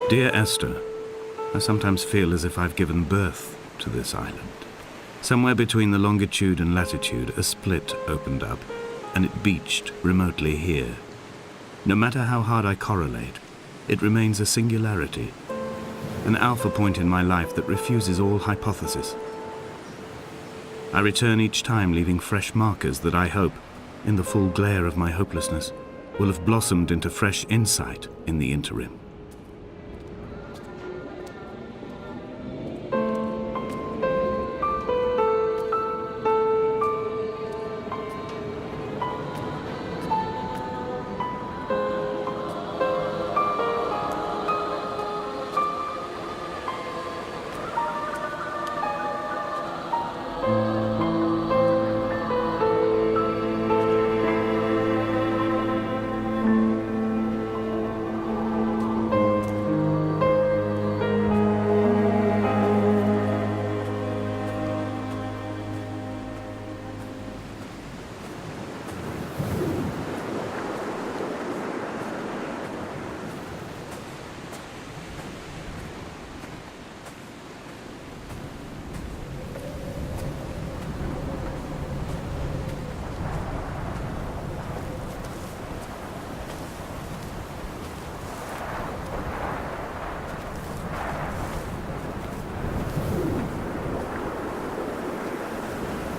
Dear Esther, I sometimes feel as if I've given birth to this island. Somewhere between the longitude and latitude, a split opened up, and it beached remotely here. No matter how hard I correlate, it remains a singularity, an alpha point in my life that refuses all hypothesis. I return each time leaving fresh markers that I hope, in the full glare of my hopelessness, will have blossomed into fresh insight in the interim.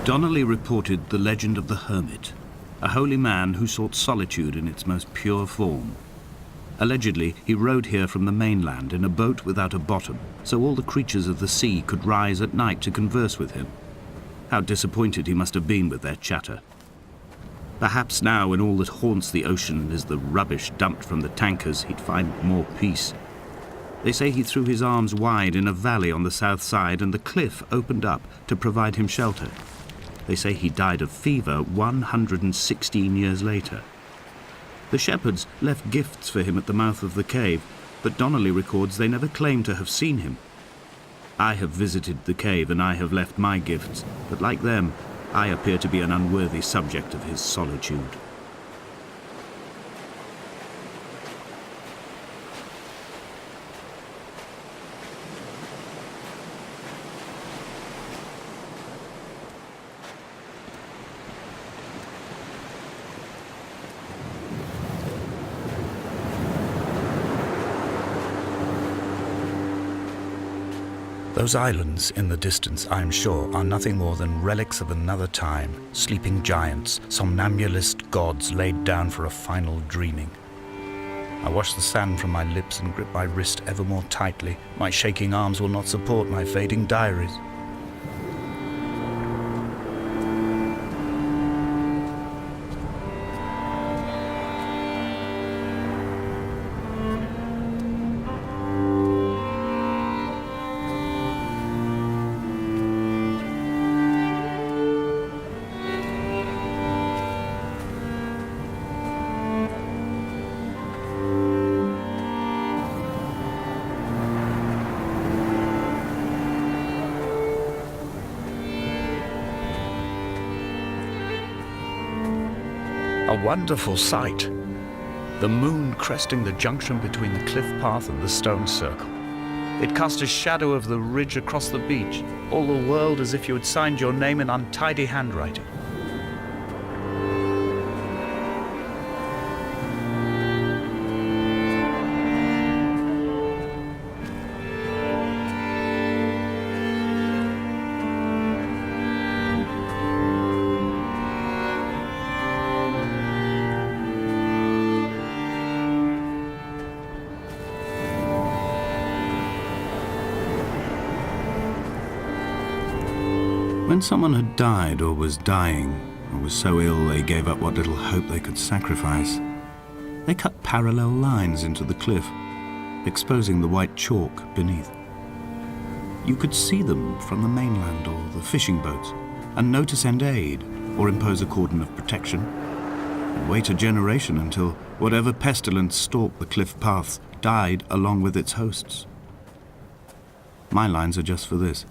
Donnelly reported the legend of the hermit, a holy man who sought solitude in its most pure form. Allegedly, he rode here from the mainland in a boat without a bottom, so all the creatures of the sea could rise at night to converse with him. How disappointed he must have been with their chatter. Perhaps now, when all that haunts the ocean is the rubbish dumped from the tankers, he'd find more peace. They say he threw his arms wide in a valley on the south side, and the cliff opened up to provide him shelter. They say he died of fever 116 years later. The shepherds left gifts for him at the mouth of the cave, but Donnelly records they never claimed to have seen him. I have visited the cave and I have left my gifts, but like them, I appear to be an unworthy subject of his solitude. Those islands in the distance, I am sure, are nothing more than relics of another time, sleeping giants, somnambulist gods laid down for a final dreaming. I wash the sand from my lips and grip my wrist ever more tightly. My shaking arms will not support my fading diaries. A wonderful sight. The moon cresting the junction between the cliff path and the stone circle. It cast a shadow of the ridge across the beach, all the world as if you had signed your name in untidy handwriting. When someone had died or was dying, or was so ill they gave up what little hope they could sacrifice, they cut parallel lines into the cliff, exposing the white chalk beneath. You could see them from the mainland or the fishing boats, and know to send aid or impose a cordon of protection, and wait a generation until whatever pestilence stalked the cliff paths died along with its hosts. My lines are just for this: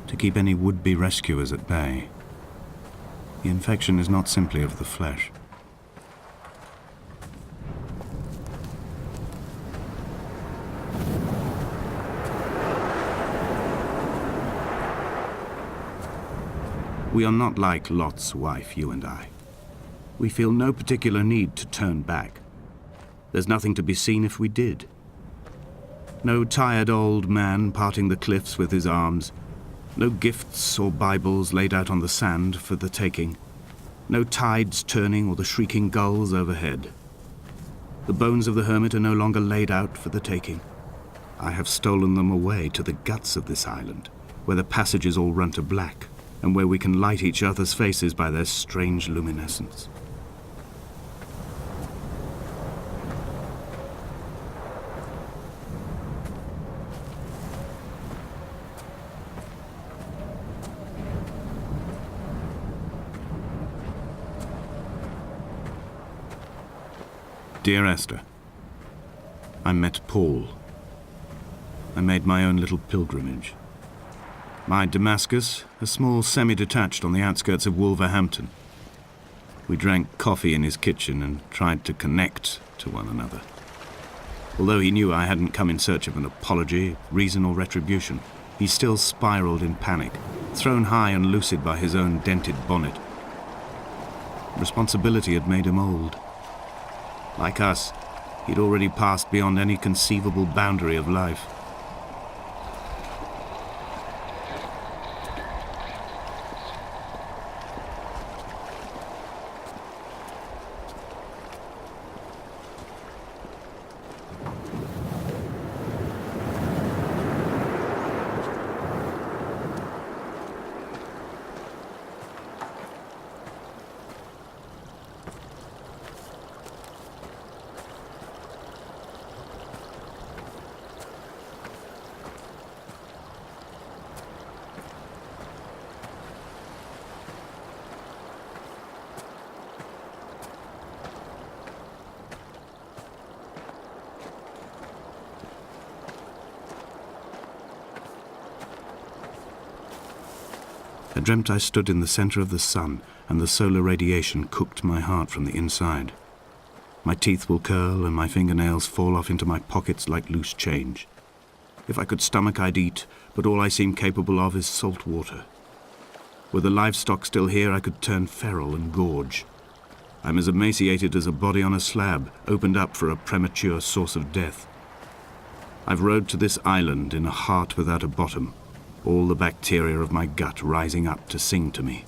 to keep any would-be rescuers at bay. The infection is not simply of the flesh. We are not like Lot's wife, you and I. We feel no particular need to turn back. There's nothing to be seen if we did. No tired old man parting the cliffs with his arms. No gifts or Bibles laid out on the sand for the taking. No tides turning or the shrieking gulls overhead. The bones of the hermit are no longer laid out for the taking. I have stolen them away to the guts of this island, where the passages all run to black, and where we can light each other's faces by their strange luminescence. Dear Esther, I met Paul. I made my own little pilgrimage. My Damascus, a small semi-detached on the outskirts of Wolverhampton. We drank coffee in his kitchen and tried to connect to one another. Although he knew I hadn't come in search of an apology, reason or retribution, he still spiraled in panic, thrown high and lucid by his own dented bonnet. Responsibility had made him old. Like us, he'd already passed beyond any conceivable boundary of life. I dreamt I stood in the center of the sun, and the solar radiation cooked my heart from the inside. My teeth will curl and my fingernails fall off into my pockets like loose change. If I could stomach, I'd eat, but all I seem capable of is salt water. Were the livestock still here, I could turn feral and gorge. I'm as emaciated as a body on a slab, opened up for a premature source of death. I've rowed to this island in a heart without a bottom, all the bacteria of my gut rising up to sing to me.